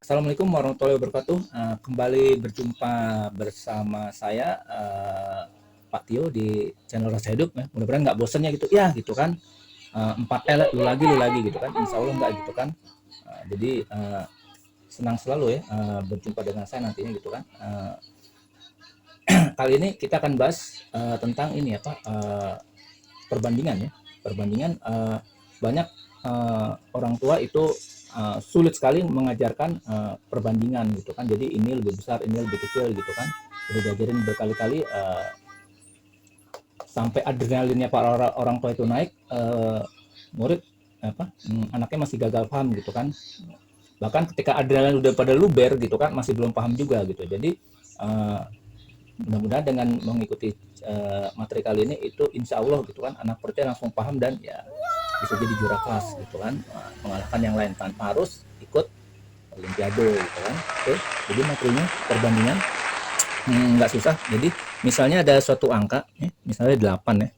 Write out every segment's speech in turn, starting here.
Assalamualaikum warahmatullahi wabarakatuh. Kembali berjumpa bersama saya Pak Tio di channel Rasa Hidup ya. Mudah-mudahan nggak bosannya gitu ya gitu kan. 4L lu lagi gitu kan. Insya Allah nggak gitu kan. Jadi senang selalu ya berjumpa dengan saya nantinya gitu kan. Kali ini kita akan bahas tentang ini apa perbandingan ya. Perbandingan banyak orang tua itu sulit sekali mengajarkan perbandingan gitu kan. Jadi ini lebih besar, ini lebih kecil gitu kan. Udah diajarin berkali-kali sampai adrenalinnya para orang tua itu naik, murid anaknya masih gagal paham gitu kan. Bahkan ketika adrenalin udah pada luber gitu kan, masih belum paham juga gitu. Jadi mudah-mudahan dengan mengikuti materi kali ini itu insya Allah gitu kan, anak percaya langsung paham dan ya bisa jadi juara kelas gitu kan, mengalahkan yang lain tanpa harus ikut olimpiade gitu kan. Oke, jadi materinya perbandingan nggak susah. Jadi misalnya ada suatu angka misalnya 8 ya,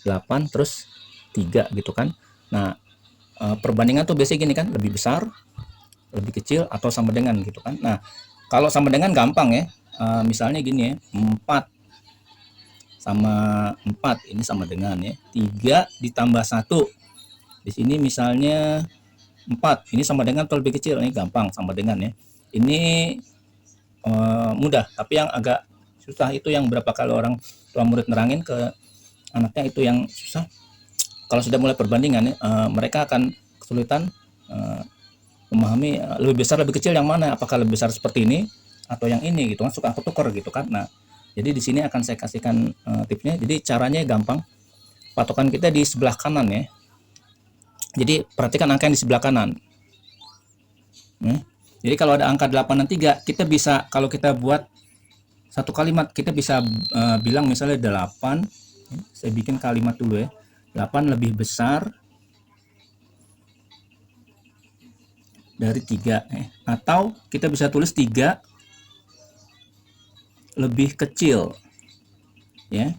8 terus 3 gitu kan. Nah perbandingan tuh biasanya gini kan, lebih besar, lebih kecil, atau sama dengan gitu kan. Nah kalau sama dengan gampang ya, misalnya gini ya, 4 sama 4 ini sama dengan ya 3 ditambah 1. Di sini misalnya 4 ini sama dengan atau lebih kecil, ini gampang sama dengan ya. Ini mudah, tapi yang agak susah itu yang berapa kali orang tua murid nerangin ke anaknya itu yang susah. Kalau sudah mulai perbandingan ya, mereka akan kesulitan memahami lebih besar lebih kecil yang mana, apakah lebih besar seperti ini atau yang ini gitu kan, suka aku tukar gitu kan. Nah jadi di sini akan saya kasihkan tipsnya. Jadi caranya gampang, patokan kita di sebelah kanan ya. Jadi perhatikan angka yang di sebelah kanan. Jadi kalau ada angka 8 dan 3, kita bisa, kalau kita buat satu kalimat, kita bisa bilang misalnya 8, saya bikin kalimat dulu ya, 8 lebih besar dari 3 atau kita bisa tulis 3 lebih kecil ya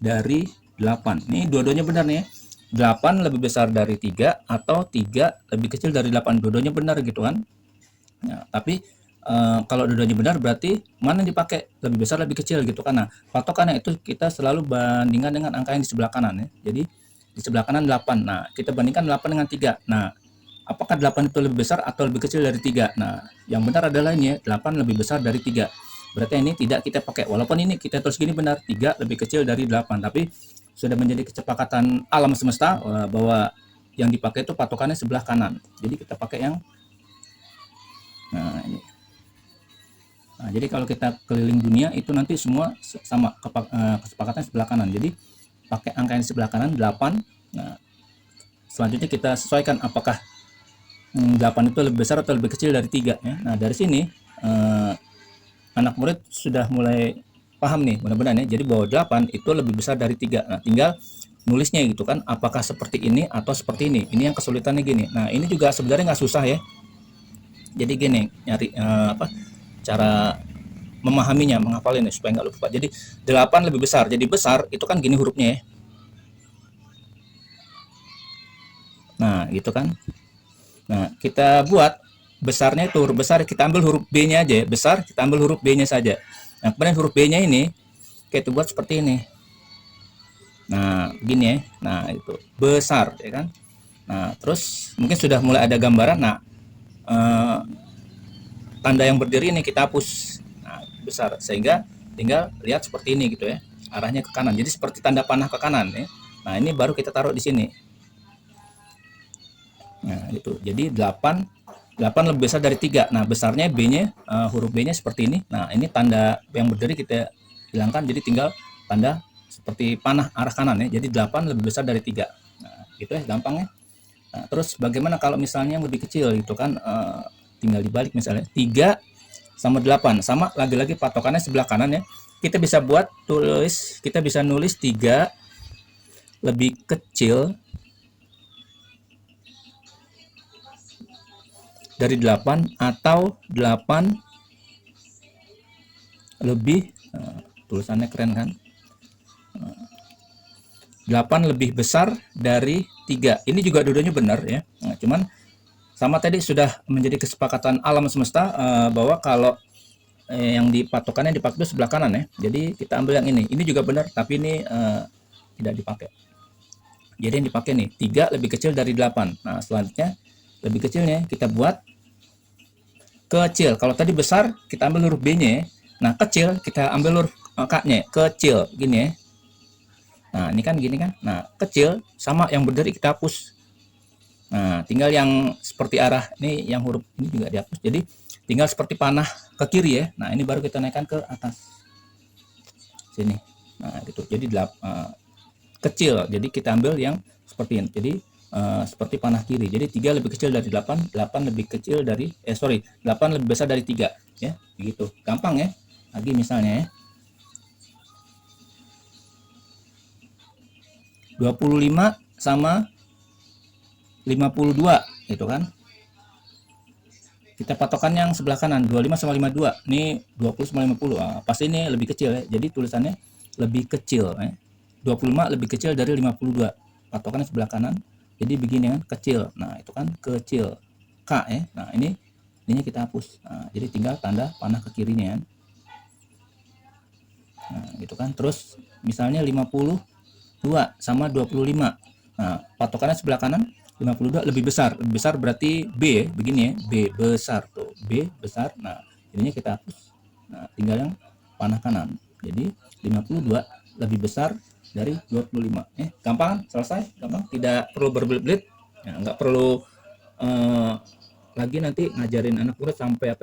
dari 8. Ini dua-duanya benar nih ya. 8 lebih besar dari 3 atau 3 lebih kecil dari 8. Dua-duanya benar gitu kan. Nah, tapi kalau dua-duanya benar berarti mana yang dipakai, lebih besar lebih kecil gitu kan. Nah patokannya itu kita selalu bandingkan dengan angka yang di sebelah kanan ya. Jadi di sebelah kanan 8. Nah kita bandingkan 8 dengan 3. Nah apakah 8 itu lebih besar atau lebih kecil dari 3? Nah yang benar adalah ini ya, 8 lebih besar dari 3. Berarti ini tidak kita pakai, walaupun ini kita tulis gini benar, 3 lebih kecil dari 8, tapi sudah menjadi kesepakatan alam semesta bahwa yang dipakai itu patokannya sebelah kanan. Jadi kita pakai yang ini. Nah, jadi kalau kita keliling dunia itu nanti semua sama kesepakatan sebelah kanan. Jadi pakai angka yang di sebelah kanan 8. Nah, selanjutnya kita sesuaikan apakah 8 itu lebih besar atau lebih kecil dari 3 ya. Nah, dari sini anak murid sudah mulai paham nih mudah-mudahan ya. Jadi bahwa 8 itu lebih besar dari 3. Nah tinggal nulisnya gitu kan, apakah seperti ini atau seperti ini. Ini yang kesulitannya gini. Nah ini juga sebenarnya nggak susah ya. Jadi gini, nyari cara memahaminya, menghafalinnya supaya nggak lupa. Jadi 8 lebih besar, jadi besar itu kan gini hurufnya ya. Nah gitu kan. Nah kita buat besarnya itu huruf besar, kita ambil huruf B-nya aja, besar kita ambil huruf B-nya saja. Nah kemudian huruf B-nya ini kita buat seperti ini. Nah gini ya, nah itu besar ya kan. Nah terus mungkin sudah mulai ada gambaran. Nah tanda yang berdiri ini kita hapus. Nah besar, sehingga tinggal lihat seperti ini gitu ya, arahnya ke kanan. Jadi seperti tanda panah ke kanan ya. Nah ini baru kita taruh di sini. Nah itu jadi 8 lebih besar dari 3. Nah besarnya B-nya, huruf B-nya seperti ini. Nah ini tanda yang berdiri kita hilangkan, jadi tinggal tanda seperti panah arah kanan ya. Jadi 8 lebih besar dari 3. Nah gitu ya gampang ya. Nah, terus bagaimana kalau misalnya yang lebih kecil gitu kan, tinggal dibalik misalnya 3 sama 8. Sama lagi-lagi patokannya sebelah kanan ya. Kita bisa buat tulis, kita bisa nulis 3 lebih kecil dari 8 atau 8 lebih tulisannya keren kan, 8 lebih besar dari 3. Ini juga dua-duanya benar ya. Nah, cuman sama tadi sudah menjadi kesepakatan alam semesta bahwa kalau yang dipatokannya dipakai itu sebelah kanan ya. Jadi kita ambil yang ini juga benar, tapi ini tidak dipakai. Jadi yang dipakai nih 3 lebih kecil dari 8. Nah selanjutnya lebih kecilnya kita buat kecil. Kalau tadi besar kita ambil huruf B-nya ya. Nah kecil kita ambil huruf K-nya, kecil gini ya. Nah ini kan gini kan. Nah kecil sama yang berdiri kita hapus. Nah tinggal yang seperti arah ini, yang huruf ini juga dihapus. Jadi tinggal seperti panah ke kiri ya. Nah ini baru kita naikkan ke atas sini. Nah gitu. Jadi kecil. Jadi kita ambil yang seperti ini. Jadi seperti panah kiri. Jadi 3 lebih kecil dari 8, 8 lebih kecil dari 8 lebih besar dari 3 ya. Begitu. Gampang ya. Lagi misalnya ya. 25 sama 52 gitu kan. Kita patokan yang sebelah kanan 25 sama 52. Ini 20 sama 50. Pasti ini lebih kecil ya. Jadi tulisannya lebih kecil ya. 25 lebih kecil dari 52. Patokannya sebelah kanan. Jadi begini kan, kecil. Nah, itu kan kecil. K ya. Nah, ininya kita hapus. Nah, jadi tinggal tanda panah ke kirinya kan. Nah, gitu kan. Terus misalnya 52 sama 25. Nah, patokannya sebelah kanan 52 lebih besar. Lebih besar berarti B ya, begini ya. B besar tuh. B besar. Nah, ininya kita hapus. Nah, tinggal yang panah kanan. Jadi 52 lebih besar dari 25. Gampang kan? Selesai, gampang. Tidak perlu berbelit-belit. Ya, nggak perlu lagi nanti ngajarin anak murid sampai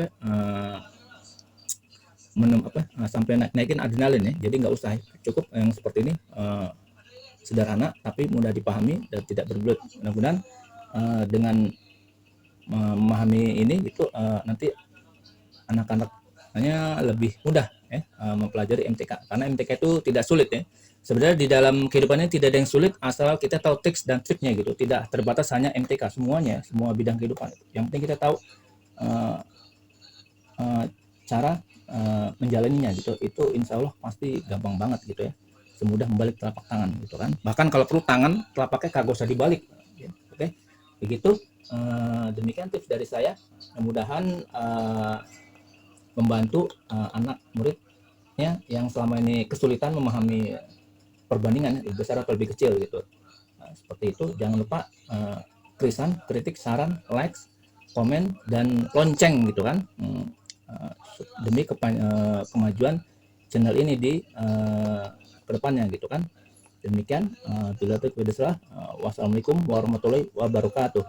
sampai naikin adrenalin ya. Jadi nggak usah, cukup yang seperti ini sederhana tapi mudah dipahami dan tidak berbelit. Mudah-mudahan dengan memahami ini itu nanti anak-anaknya lebih mudah ya mempelajari MTK, karena MTK itu tidak sulit ya. Sebenarnya di dalam kehidupannya tidak ada yang sulit asal kita tahu tips dan triknya gitu. Tidak terbatas hanya MTK, semuanya, semua bidang kehidupan. Yang penting kita tahu cara menjalaninya gitu. Itu insya Allah pasti gampang banget gitu ya. Semudah membalik telapak tangan gitu kan. Bahkan kalau perlu tangan telapaknya kagak usah dibalik. Oke, begitu. Demikian tips dari saya. Mudah-mudahan membantu anak muridnya yang selama ini kesulitan memahami perbandingan lebih besar atau lebih kecil gitu. Seperti itu. Jangan lupa kritik, saran, likes, komen, dan lonceng gitu kan. Demi kemajuan channel ini di kedepannya gitu kan. Demikian. Wassalamualaikum warahmatullahi wabarakatuh.